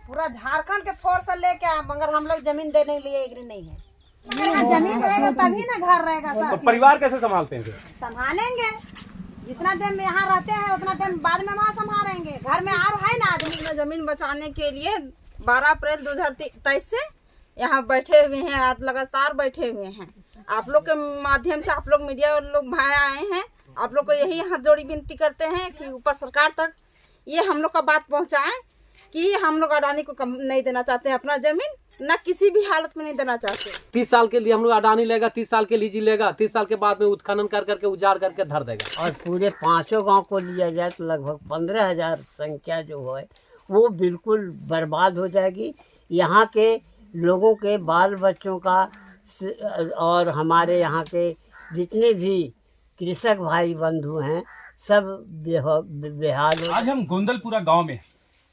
पूरा झारखंड के फोर्स लेके आए, मगर हम लोग जमीन देने के लिए एग्री नहीं है। जमीन रहेगा तभी ना घर रहेगा सर। तो परिवार कैसे संभालते हैं फिर? संभालेंगे, जितना टाइम यहाँ रहते हैं उतना टाइम बाद में वहाँ संभालेंगे। घर में और है ना आदमी। जमीन बचाने के लिए 12 अप्रैल 2023 से यहाँ बैठे हुए हैं, आज लगातार बैठे हुए हैं। आप लोग के माध्यम से आप लोग मीडिया लोग भाई आए हैं, आप लोग को यही हाथ जोड़ी विनती करते हैं कि ऊपर सरकार तक ये हम लोग का बात पहुँचाएं कि हम लोग अडानी को कम नहीं देना चाहते अपना जमीन, ना किसी भी हालत में नहीं देना चाहते। 30 साल के लिए हम लोग अडानी लेगा, 30 साल के लीजी लेगा, 30 साल के बाद में उत्खनन कर करके उजाड़ करके धर देगा। और पूरे 5 गांव को लिया जाए तो लगभग 15,000 संख्या जो है वो बिल्कुल बर्बाद हो जाएगी। यहाँ के लोगों के बाल बच्चों का और हमारे यहाँ के जितने भी कृषक भाई बंधु हैं सब बेहाल हो। आज हम गोंदलपुरा गांव में,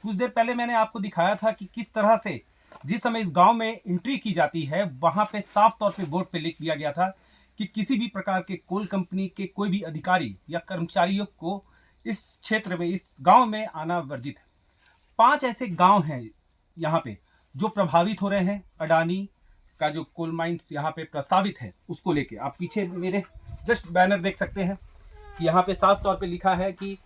कुछ देर पहले मैंने आपको दिखाया था कि किस तरह से जिस समय इस गांव में एंट्री की जाती है वहां पे साफ तौर पे बोर्ड पे लिख दिया गया था कि किसी भी प्रकार के कोल कंपनी के कोई भी अधिकारी या कर्मचारियों को इस क्षेत्र में, इस गांव में आना वर्जित है। 5 ऐसे गांव हैं यहाँ पे जो प्रभावित हो रहे हैं अडानी का जो कोल माइंस यहाँ पे प्रस्तावित है उसको लेके। आप पीछे मेरे जस्ट बैनर देख सकते हैं कि यहाँ पे साफ तौर पे लिखा है कि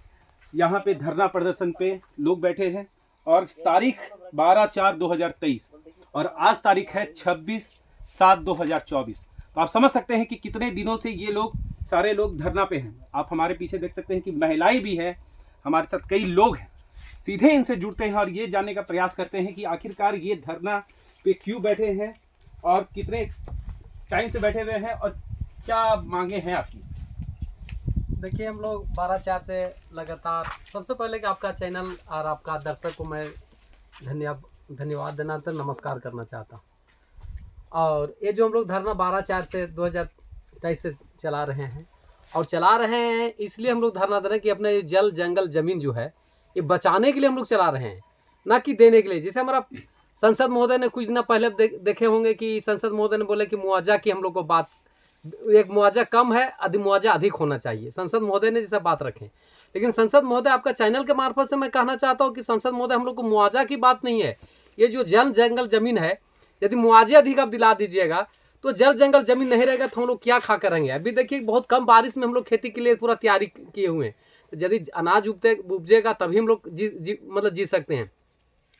यहाँ पे धरना प्रदर्शन पे लोग बैठे हैं और तारीख 12/4/2023 और आज तारीख है 26/7/2024। तो आप समझ सकते हैं कि कितने दिनों से ये लोग सारे लोग धरना पे हैं। आप हमारे पीछे देख सकते हैं कि महिलाएं भी हैं, हमारे साथ कई लोग हैं। सीधे इनसे जुड़ते हैं और ये जानने का प्रयास करते हैं कि आखिरकार ये धरना पे क्यों बैठे हैं और कितने टाइम से बैठे हुए हैं और क्या मांगे हैं आपकी। देखिए, हम लोग 12/4 से लगातार, सबसे पहले कि आपका चैनल और आपका दर्शक को मैं धन्यवाद देना तो नमस्कार करना चाहता हूँ। और ये जो हम लोग धरना 12/4 से 2023 से चला रहे हैं और चला रहे हैं इसलिए हम लोग धरना दे रहे हैं कि अपने जल जंगल जमीन जो है ये बचाने के लिए हम लोग चला रहे हैं, ना कि देने के लिए। जैसे हमारा संसद महोदय ने कुछ दिन पहले देखे होंगे कि संसद महोदय ने बोले कि मुआवजा की हम लोग को बात, एक मुआवजा कम है, मुआवजा अधिक होना चाहिए। संसद महोदय ने जैसा बात रखें, लेकिन संसद महोदय आपका चैनल के मार्फत से मैं कहना चाहता हूँ कि संसद महोदय हम लोग को मुआवजा की बात नहीं है। ये जो जल जंगल जमीन है, यदि मुआवजे अधिक आप दिला दीजिएगा तो जल जंगल जमीन नहीं रहेगा तो हम लोग क्या खा कर रहेंगे। अभी देखिए बहुत कम बारिश में हम लोग खेती के लिए पूरा तैयारी किए हुए हैं, तो यदि अनाज उपजेगा तभी हम लोग जी सकते हैं।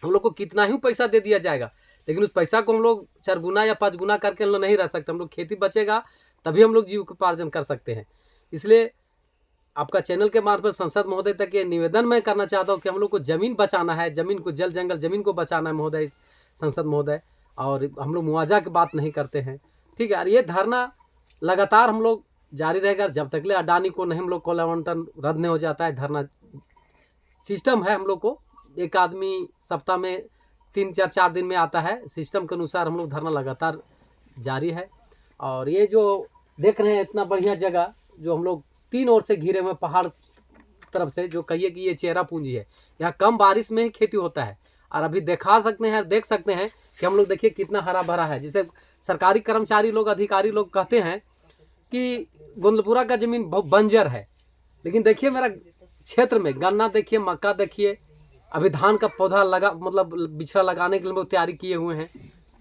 हम लोग को कितना ही पैसा दे दिया जाएगा, लेकिन उस पैसा को हम लोग 4 गुना या 5 गुना करके हम लोग नहीं रह सकते। हम लोग खेती बचेगा तभी हम लोग जीविकोपार्जन कर सकते हैं। इसलिए आपका चैनल के मार्फत संसद महोदय तक ये निवेदन मैं करना चाहता हूँ कि हम लोग को जमीन बचाना है, जमीन को, जल जंगल जमीन को बचाना है महोदय, संसद महोदय। और हम लोग मुआवजा की बात नहीं करते हैं, ठीक है। और ये धरना लगातार हम लोग जारी रहेगा जब तक ले अडानी को नहीं हम लोग कोल आवंटन रद्द नहीं हो जाता है। धरना सिस्टम है, हम लोग को एक आदमी सप्ताह में 3-4 दिन में आता है। सिस्टम के अनुसार हम लोग धरना लगातार जारी है। और ये जो देख रहे हैं इतना बढ़िया जगह जो हम लोग 3 ओर से घिरे हुए पहाड़ तरफ से, जो कहिए कि ये चेहरा पूंजी है, यहाँ कम बारिश में ही खेती होता है। और अभी देख सकते हैं कि हम लोग देखिए कितना हरा भरा है। जैसे सरकारी कर्मचारी लोग, अधिकारी लोग कहते हैं कि गोंदलपुरा का जमीन बहुत बंजर है, लेकिन देखिए मेरा क्षेत्र में गन्ना देखिए, मक्का देखिए, अभी धान का पौधा लगा, मतलब बिछड़ा लगाने के लिए हम लोग तैयारी किए हुए हैं।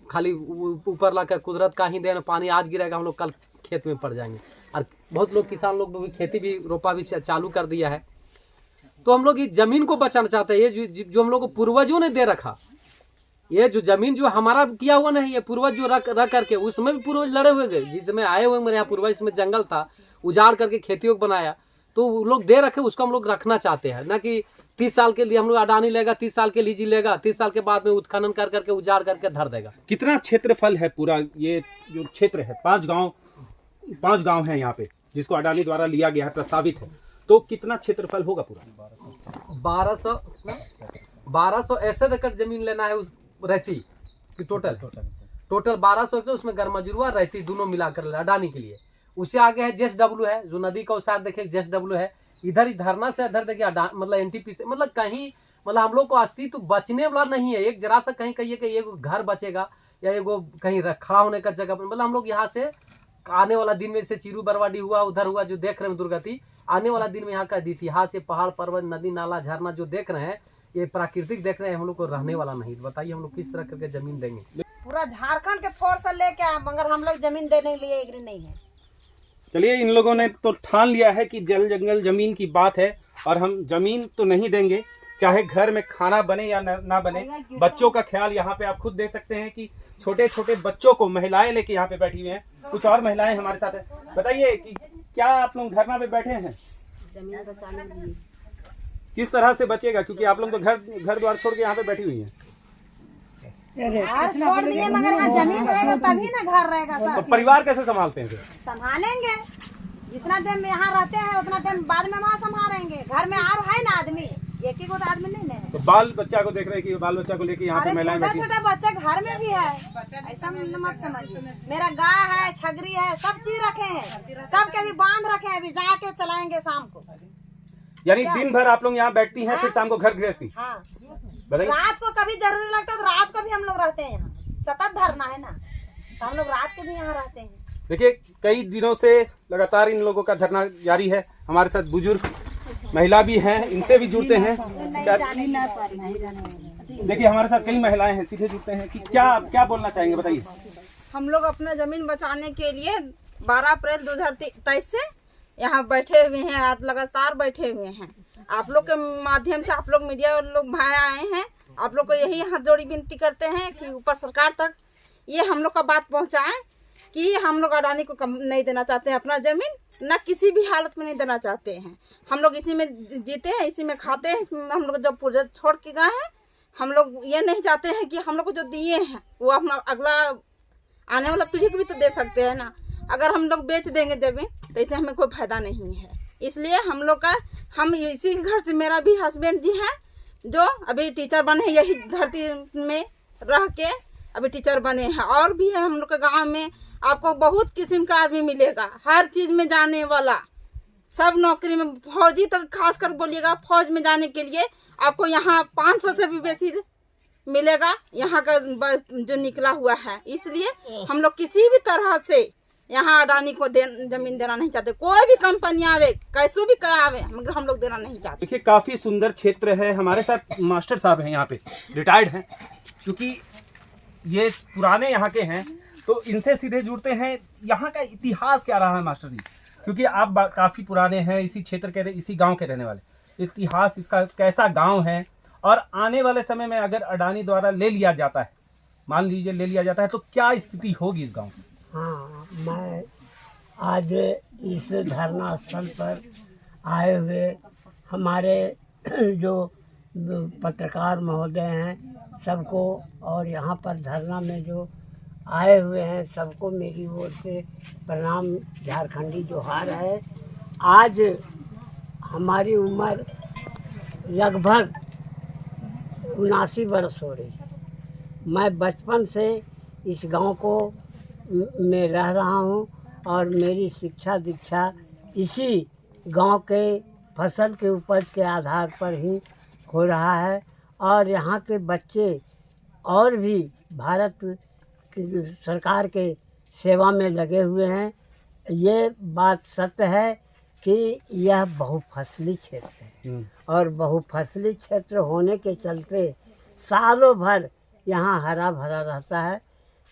खाली ऊपर लगा कुदरत का ही देन, पानी आज गिरेगा हम लोग कल खेत में पड़ जाएंगे। और बहुत लोग किसान लोग भी खेती भी रोपा भी चालू कर दिया है। तो हम लोग इस जमीन को बचाना चाहते हैं। ये जो हम लोग को पूर्वजों ने दे रखा, ये जो जमीन जो हमारा किया हुआ नहीं है, पूर्वज जो रख करके, उसमें भी पूर्वज लड़े हुए गए। जिस समय आए हुए मेरे यहाँ पूर्वज, इसमें जंगल था, उजाड़ करके खेती बनाया, तो वो लोग दे रखे, उसको हम लोग रखना चाहते हैं। ना कि 30 साल के लिए हम लोग अडानी लेगा, 30 साल के लीजी लेगा, 30 साल के बाद में उत्खनन कर करके उजाड़ करके धर देगा। कितना क्षेत्रफल है पूरा ये जो क्षेत्र है? 5 गांव है यहाँ पे जिसको अडानी द्वारा लिया गया है, प्रस्तावित है, तो कितना क्षेत्रफल होगा पूरा? 1261 एकड़ जमीन लेना है रहती कि टोटल 1200 एकड़, उसमें गरमजरुआ रहती दोनों मिलाकर अडानी के लिए। उससे आगे है JSW है, जो नदी का उस साइड देखिए JSW है। इधर ही धरना से इधर देखिए मतलब NTP से, मतलब कहीं, मतलब हम लोग को अस्तित्व बचने वाला नहीं है। एक जरा सा कहीं कहिए कि एक घर बचेगा या एगो कहीं खड़ा होने का जगह, मतलब हम लोग यहाँ से आने वाला दिन में, से चिरू बरवाडी हुआ, उधर हुआ जो देख रहे हैं दुर्गति, आने वाला दिन में यहाँ का इतिहास, ये पहाड़ पर्वत नदी नाला झरना जो देख रहे हैं, ये प्राकृतिक देख रहे हैं, हम लोग को रहने वाला नहीं। तो बताइए हम लोग किस तरह करके जमीन देंगे? पूरा झारखंड के फोर्स से लेके आए, मगर हम लोग जमीन देने के लिए एग्री नहीं है। चलिए, इन लोगों ने तो ठान लिया है कि जल जंगल जमीन की बात है और हम जमीन तो नहीं देंगे, चाहे घर में खाना बने या ना बने। बच्चों का ख्याल यहाँ पे आप खुद देख सकते हैं कि छोटे छोटे बच्चों को महिलाएं लेके यहाँ पे बैठी हुई हैं। कुछ और महिलाएं हमारे साथ हैं। बताइए कि क्या आप लोग धरना पे बैठे हैं? जमीन बचाने के लिए। किस तरह से बचेगा, क्योंकि आप लोग तो घर द्वार छोड़ के यहाँ पे बैठी हुई हैं। घर छोड़ दिए, मगर यहाँ जमीन रहेगा तभी ना घर रहेगा तो सर। परिवार कैसे संभालते हैं फिर? संभालेंगे, जितना टाइम यहाँ रहते हैं उतना टाइम बाद में वहाँ संभालेंगे। घर में और है ना आदमी, एक ही को तो आदमी नहीं है। तो बाल बच्चा को देख रहे हैं कि बाल बच्चा को लेके यहाँ पे अरे महिलाएं छोटा बैठी हैं। छोटा बच्चा घर में भी है, ऐसा मत समझिए। मेरा गाय है, छगरी है, सब चीज रखे हैं, सब के भी बांध रखे हैं, अभी जाके चलाएंगे शाम को। यानी दिन भर आप लोग यहाँ बैठती हैं, फिर शाम को घर गृहस्थी। हाँ, बताइए। रात को कभी जरूरी लगता है तो रात को भी हम लोग रहते हैं यहाँ। सतत धरना है ना, तो हम लोग रात को भी यहाँ रहते हैं। देखिए, कई दिनों से लगातार इन लोगों का धरना जारी है। हमारे साथ बुजुर्ग महिला भी हैं, इनसे भी जुड़ते हैं। देखिए, हमारे साथ कई महिलाएं हैं, सीधे जुड़ते हैं कि क्या बोलना चाहेंगे, बताइए। हम लोग अपना जमीन बचाने के लिए 12 अप्रैल 2023 से यहाँ बैठे हुए हैं, आज लगातार बैठे हुए हैं। आप लोग के माध्यम से आप लोग मीडिया लोग भाई आए हैं, आप लोग को यही हाथ जोड़ी विनती करते हैं कि ऊपर सरकार तक ये हम लोग का बात पहुँचाएं कि हम लोग अडानी को कम नहीं देना चाहते हैं अपना ज़मीन, ना किसी भी हालत में नहीं देना चाहते हैं। हम लोग इसी में जीते हैं, इसी में खाते हैं, इसमें हम लोग जब पूरे छोड़ के गए हैं, हम लोग ये नहीं चाहते हैं कि हम लोग को जो दिए हैं वो अपना अगला आने वाला पीढ़ी को भी तो दे सकते हैं ना। अगर हम लोग बेच देंगे ज़मीन तो इससे हमें कोई फायदा नहीं है। इसलिए हम इसी घर से, मेरा भी हस्बैंड जी हैं जो अभी टीचर बने हैं, यही धरती में रह के अभी टीचर बने हैं। और भी है हम लोग के गाँव में, आपको बहुत किस्म का आदमी मिलेगा, हर चीज़ में जाने वाला, सब नौकरी में। फौजी तो खास कर बोलिएगा, फौज में जाने के लिए आपको यहाँ 500 से भी बेसी मिलेगा यहाँ का जो निकला हुआ है। इसलिए हम लोग किसी भी तरह से यहाँ अडानी को जमीन देना नहीं चाहते। कोई भी कंपनी आवे, कैसो भी आवे, मगर हम लोग देना नहीं चाहते। देखिए, काफी सुंदर क्षेत्र है। हमारे साथ मास्टर साहब हैं, यहाँ पे रिटायर्ड हैं, क्योंकि ये पुराने यहाँ के हैं, तो इनसे सीधे जुड़ते हैं। यहाँ का इतिहास क्या रहा है मास्टर जी, क्योंकि आप काफी पुराने हैं, इसी क्षेत्र के, इसी गांव के रहने वाले। इतिहास इसका कैसा गांव है, और आने वाले समय में अगर अडानी द्वारा ले लिया जाता है, मान लीजिए ले लिया जाता है, तो क्या स्थिति होगी इस गांव की? हाँ, मैं आज इस धरना स्थल पर आए हुए हमारे जो पत्रकार महोदय हैं सबको, और यहाँ पर धरना में जो आए हुए हैं सबको मेरी ओर से प्रणाम, झारखंडी जोहार है। आज हमारी उम्र लगभग 79 वर्ष हो रही। मैं बचपन से इस गांव को में रह रहा हूं, और मेरी शिक्षा दीक्षा इसी गांव के फसल के उपज के आधार पर ही हो रहा है। और यहाँ के बच्चे और भी भारत की सरकार के सेवा में लगे हुए हैं। ये बात सत्य है कि यह बहुफसली क्षेत्र है, और बहुफसली क्षेत्र होने के चलते सालों भर यहाँ हरा भरा रहता है।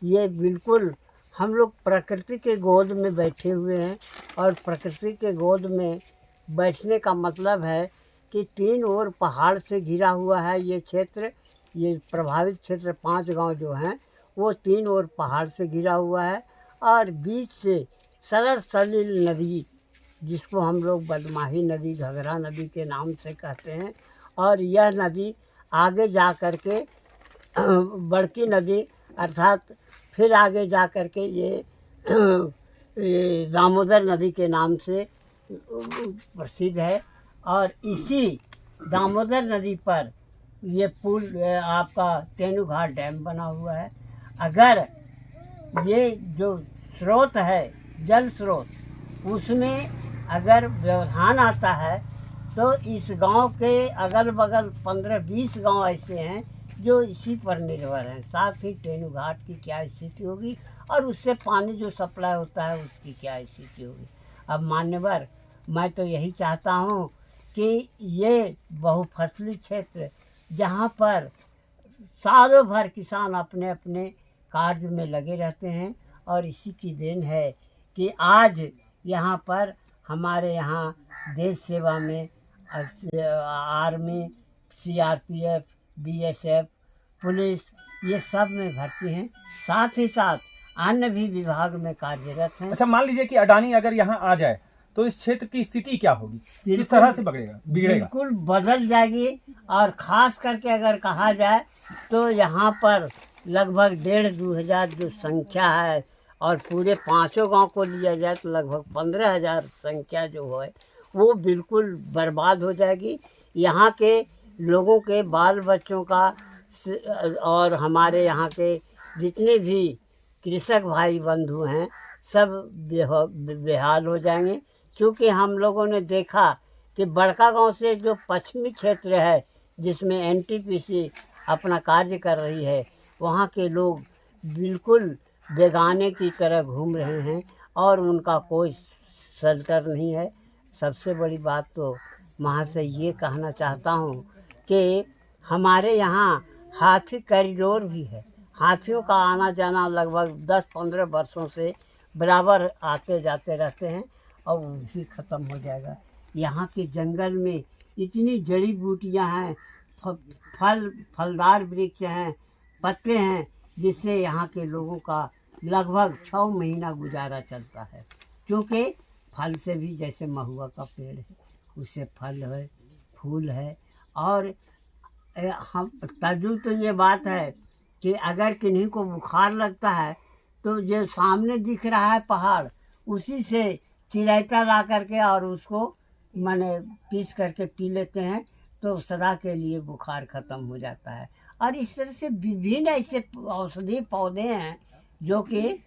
ये बिल्कुल हम लोग प्रकृति के गोद में बैठे हुए हैं, और प्रकृति के गोद में बैठने का मतलब है कि 3 ओर पहाड़ से घिरा हुआ है ये क्षेत्र। ये प्रभावित क्षेत्र 5 गांव जो हैं वो 3 ओर पहाड़ से घिरा हुआ है, और बीच से सरल सलील नदी, जिसको हम लोग बदमाही नदी, घघरा नदी के नाम से कहते हैं। और यह नदी आगे जा कर के बड़की नदी, अर्थात फिर आगे जा कर के ये दामोदर नदी के नाम से प्रसिद्ध है। और इसी दामोदर नदी पर ये पुल आपका तेनुघाट डैम बना हुआ है। अगर ये जो स्रोत है, जल स्रोत, उसमें अगर व्यवधान आता है तो इस गांव के अगल बगल 15-20 गांव ऐसे हैं जो इसी पर निर्भर हैं। साथ ही तेनुघाट की क्या स्थिति होगी, और उससे पानी जो सप्लाई होता है उसकी क्या स्थिति होगी। अब मान्यवर, मैं तो यही चाहता हूँ कि ये बहुफसली क्षेत्र जहाँ पर सालों भर किसान अपने अपने कार्य में लगे रहते हैं। और इसी की देन है कि आज यहाँ पर हमारे यहाँ देश सेवा में आर्मी, CRPF, BSF, पुलिस, ये सब में भर्ती हैं। साथ ही साथ अन्य भी विभाग में कार्यरत हैं। अच्छा, मान लीजिए कि अडानी अगर यहाँ आ जाए तो इस क्षेत्र की स्थिति क्या होगी, किस तरह से बिगड़ेगा? बिल्कुल बदल जाएगी। और खास करके अगर कहा जाए तो यहाँ पर लगभग 1,500-2 हज़ार जो संख्या है, और पूरे 5 गांव को लिया जाए तो लगभग 15,000 संख्या जो है वो बिल्कुल बर्बाद हो जाएगी। यहाँ के लोगों के बाल बच्चों का और हमारे यहाँ के जितने भी कृषक भाई बंधु हैं सब बेहाल हो जाएंगे। क्योंकि हम लोगों ने देखा कि बड़का गांव से जो पश्चिमी क्षेत्र है जिसमें NTPC अपना कार्य कर रही है, वहाँ के लोग बिल्कुल बेगाने की तरह घूम रहे हैं और उनका कोई शेल्टर नहीं है। सबसे बड़ी बात तो महाशय ये कहना चाहता हूँ कि हमारे यहाँ हाथी कॉरिडोर भी है। हाथियों का आना जाना लगभग 10-15 वर्षों से बराबर आते जाते रहते हैं और वो भी ख़त्म हो जाएगा। यहाँ के जंगल में इतनी जड़ी बूटियाँ हैं, फलदार वृक्ष हैं, पत्ते हैं, जिससे यहाँ के लोगों का लगभग 6 महीना गुजारा चलता है। क्योंकि फल से भी, जैसे महुआ का पेड़ है उससे फल है, फूल है। और हम तजुल तो ये बात है कि अगर किन्हीं को बुखार लगता है तो जो सामने दिख रहा है पहाड़, उसी से चिरायता ला करके और उसको माने पीस करके पी लेते हैं तो सदा के लिए बुखार ख़त्म हो जाता है। और इस तरह से विभिन्न ऐसे औषधि पौधे हैं जो कि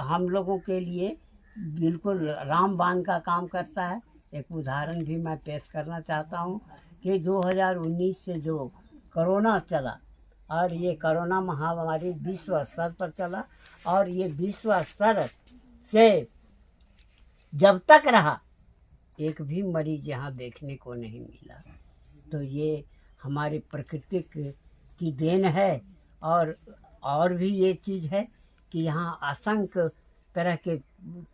हम लोगों के लिए बिल्कुल रामबाण का काम करता है। एक उदाहरण भी मैं पेश करना चाहता हूँ कि 2019 से जो कोरोना चला, और ये कोरोना महामारी विश्व स्तर पर चला, और ये विश्व स्तर से जब तक रहा एक भी मरीज यहाँ देखने को नहीं मिला। तो ये हमारी प्रकृति की देन है। और भी ये चीज़ है कि यहाँ असंख्य तरह के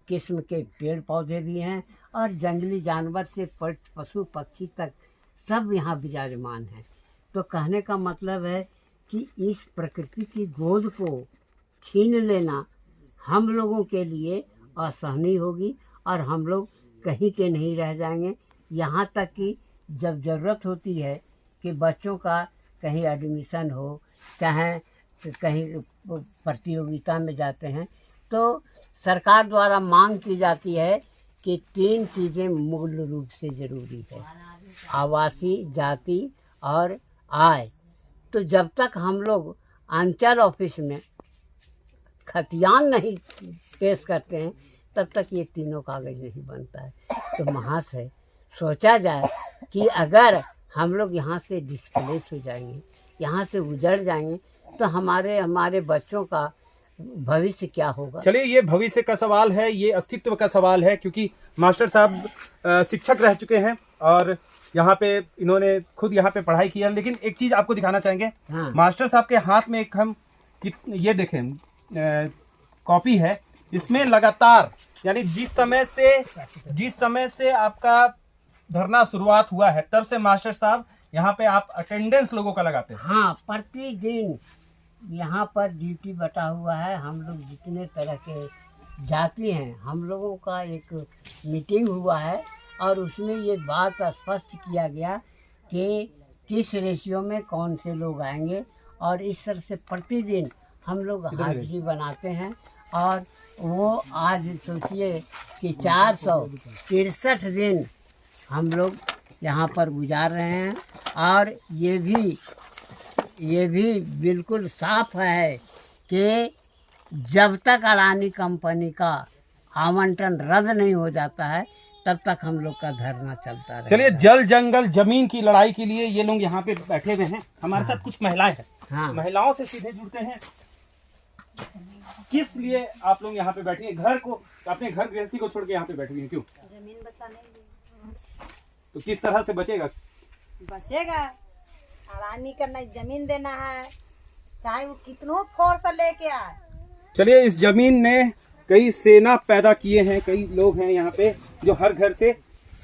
किस्म के पेड़ पौधे भी हैं और जंगली जानवर से पशु पक्षी तक सब यहाँ विराजमान हैं। तो कहने का मतलब है कि इस प्रकृति की गोद को छीन लेना हम लोगों के लिए असहनीय होगी और हम लोग कहीं के नहीं रह जाएंगे। यहाँ तक कि जब ज़रूरत होती है कि बच्चों का कहीं एडमिशन हो, चाहे कहीं प्रतियोगिता में जाते हैं, तो सरकार द्वारा मांग की जाती है कि 3 चीज़ें मूल रूप से ज़रूरी है: आवासीय, जाति और आय। तो जब तक हम लोग अंचल ऑफिस में खतियान नहीं पेश करते हैं तब तक ये तीनों कागज नहीं बनता है। तो महाशय सोचा जाए कि अगर हम लोग यहाँ से डिस्प्लेस हो जाएंगे, यहाँ से उजड़ जाएंगे, तो हमारे बच्चों का भविष्य क्या होगा। चलिए, ये भविष्य का सवाल है, ये अस्तित्व का सवाल है, क्योंकि मास्टर साहब शिक्षक रह चुके हैं और यहाँ पे इन्होंने खुद यहाँ पे पढ़ाई की है। लेकिन एक चीज आपको दिखाना चाहेंगे। हाँ। मास्टर साहब के हाथ में एक हम ये देखें कॉपी है, इसमें लगातार यानी जिस समय से आपका धरना शुरुआत हुआ है तब से मास्टर साहब यहाँ पे आप अटेंडेंस लोगों का लगाते हैं। हाँ, प्रतिदिन यहाँ पर ड्यूटी बटा हुआ है। हम लोग जितने तरह के जाति हैं, हम लोगों का एक मीटिंग हुआ है और उसमें ये बात स्पष्ट किया गया कि किस रेशियो में कौन से लोग आएंगे, और इस तरह से प्रतिदिन हम लोग हाजिरी बनाते हैं। और वो आज सोचिए कि 463 दिन हम लोग यहाँ पर गुजार रहे हैं। और ये भी बिल्कुल साफ है कि जब तक अडानी कंपनी का आवंटन रद्द नहीं हो जाता है तब तक हम लोग का धरना चलता रहेगा। चलिए, जल जंगल जमीन की लड़ाई के लिए ये लोग यहाँ पे बैठे हुए हैं। हमारे साथ कुछ महिलाएं हैं। हाँ। महिलाओं से सीधे जुड़ते हैं। किस लिए आप लोग यहाँ पे बैठे हैं? अपने घर गृहस्थी को छोड़ के यहाँ पे बैठे हैं, क्यों? जमीन बचाने के लिए। तो किस तरह से बचेगा? अडानी का नहीं जमीन देना है, चाहे वो कितनों फोर्स लेके आए। चलिए, इस जमीन ने कई सेना पैदा किए हैं, कई लोग हैं यहाँ पे जो हर घर से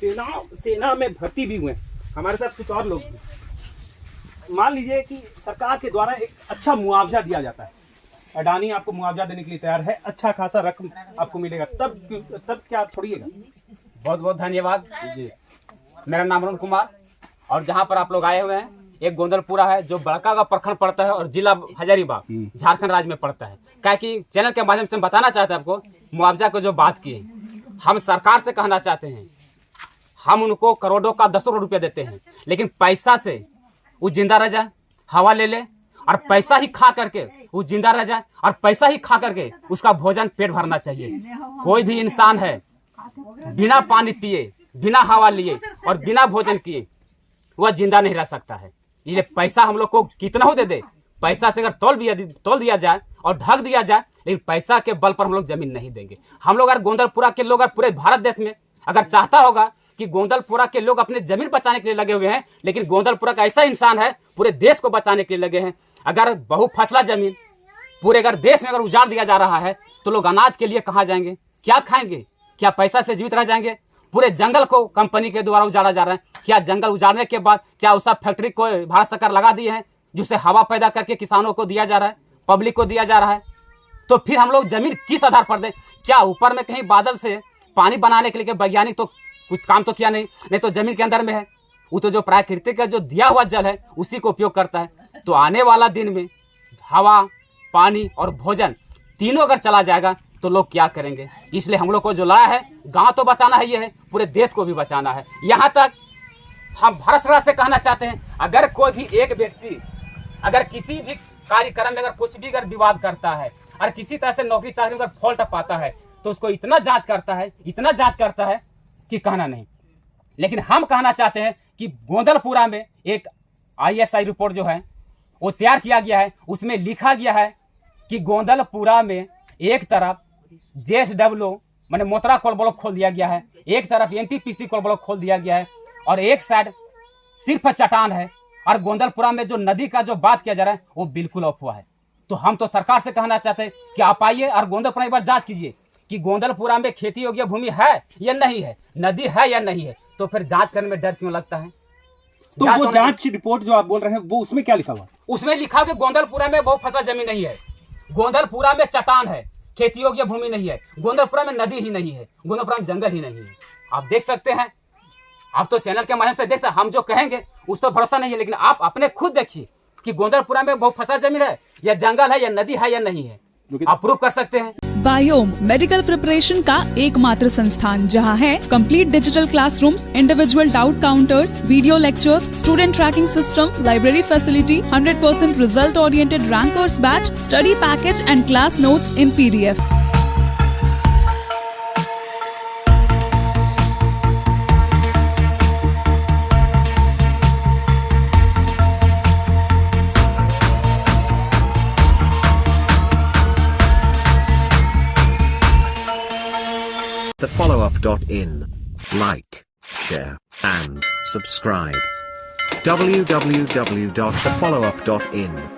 सेना में भर्ती भी हुए हैं। हमारे साथ कुछ और लोग भी। मान लीजिए कि सरकार के द्वारा एक अच्छा मुआवजा दिया जाता है, अडानी आपको मुआवजा देने के लिए तैयार है, अच्छा खासा रकम आपको मिलेगा, तब क्या आप छोड़िएगा? बहुत बहुत धन्यवाद जी। मेरा नाम अरुण कुमार, और जहाँ पर आप लोग आए हुए हैं एक गोंदलपुरा है जो बड़का का प्रखंड पड़ता है और जिला हजारीबाग झारखंड राज्य में पड़ता है। क्या कि चैनल के माध्यम से हम बताना चाहते हैं आपको मुआवजा को जो बात की है, हम सरकार से कहना चाहते हैं, हम उनको करोड़ों का 10 करोड़ रुपया देते हैं, लेकिन पैसा से वो जिंदा रह जाए, हवा ले ले, और पैसा ही खा करके वो जिंदा रह जाए, और पैसा ही खा करके उसका भोजन पेट भरना चाहिए। कोई भी इंसान है बिना पानी पिए, बिना हवा लिए और बिना भोजन किए वह जिंदा नहीं रह सकता है। ये पैसा हम लोग को कितना हो दे, पैसा से अगर तोल दिया जाए और ढक दिया जाए, लेकिन पैसा के बल पर हम लोग जमीन नहीं देंगे। हम लोग अगर गोंदलपुरा के लोग, अगर पूरे भारत देश में अगर चाहता होगा कि गोंदलपुरा के लोग अपने जमीन बचाने के लिए लगे हुए हैं, लेकिन गोंदलपुरा का ऐसा इंसान है पूरे देश को बचाने के लिए लगे हैं। अगर बहुफसला जमीन पूरे अगर देश में अगर उजाड़ दिया जा रहा है, तो लोग अनाज के लिए कहाँ जाएंगे, क्या खाएंगे, क्या पैसा से जीवित रह जाएंगे? पूरे जंगल को कंपनी के द्वारा उजाड़ा जा रहा है। क्या जंगल उजाड़ने के बाद क्या उस फैक्ट्री को भारत सरकार लगा दी है, जिससे हवा पैदा करके किसानों को दिया जा रहा है, पब्लिक को दिया जा रहा है? तो फिर हम लोग जमीन किस आधार पर दें? क्या ऊपर में कहीं बादल से पानी बनाने के लिए वैज्ञानिक तो कुछ काम तो किया नहीं तो जमीन के अंदर में है, वो तो जो प्राकृतिक का जो दिया हुआ जल है उसी को उपयोग करता है। तो आने वाला दिन में हवा, पानी और भोजन तीनों अगर चला जाएगा तो लोग क्या करेंगे? इसलिए हम लोग को जो लड़ा है, गांव तो बचाना है, ये है पूरे देश को भी बचाना है। यहाँ तक हम भारत सरकार से कहना चाहते हैं, अगर कोई भी एक व्यक्ति अगर किसी भी कार्यक्रम में अगर कुछ भी अगर विवाद करता है और किसी तरह से नौकरी चाकरी में अगर फॉल्ट पाता है, तो उसको इतना जांच करता है कि कहना नहीं। लेकिन हम कहना चाहते हैं कि गोंदलपुरा में एक ISI रिपोर्ट जो है वो तैयार किया गया है, उसमें लिखा गया है कि गोंदलपुरा में एक तरफ JSW माने मोतरा कोल ब्लॉक खोल दिया गया है, एक तरफ NTPC कोल ब्लॉक खोल दिया गया है, और एक साइड सिर्फ चट्टान है। और गोंदलपुरा में जो नदी का जो बात किया जा रहा है वो बिल्कुल अफवाह है। तो हम तो सरकार से कहना चाहते हैं कि आप आइए और गोंदलपुरा एक बार जांच कीजिए कि गोंदलपुरा में खेती योग्य भूमि है या नहीं है, नदी है या नहीं है। तो फिर जांच करने में डर क्यों लगता है? तो वो जांच रिपोर्ट जो आप बोल रहे हैं वो उसमें क्या लिखा हुआ? उसमें लिखा कि गोंदलपुरा में बहुफसला जमीन नहीं है, गोंदलपुरा में चट्टान है, खेती योग्य भूमि नहीं है, गोंदलपुरा में नदी ही नहीं है, गोंदलपुरा में जंगल ही नहीं है। आप देख सकते हैं, आप तो चैनल के माध्यम से देख सकते, हम जो कहेंगे उस तो भरोसा नहीं है, लेकिन आप अपने खुद देखिए कि गोंदलपुरा में बहुफसला जमीन है या जंगल है या नदी है या नहीं है, आप प्रूव कर सकते हैं। बायोम मेडिकल प्रिपरेशन का एकमात्र संस्थान जहां है complete digital classrooms, individual doubt counters, video lectures, student tracking system, library facility, 100% result oriented rankers batch, study package and class notes in PDF। thefollowup.in. Like, share, and subscribe. www.thefollowup.in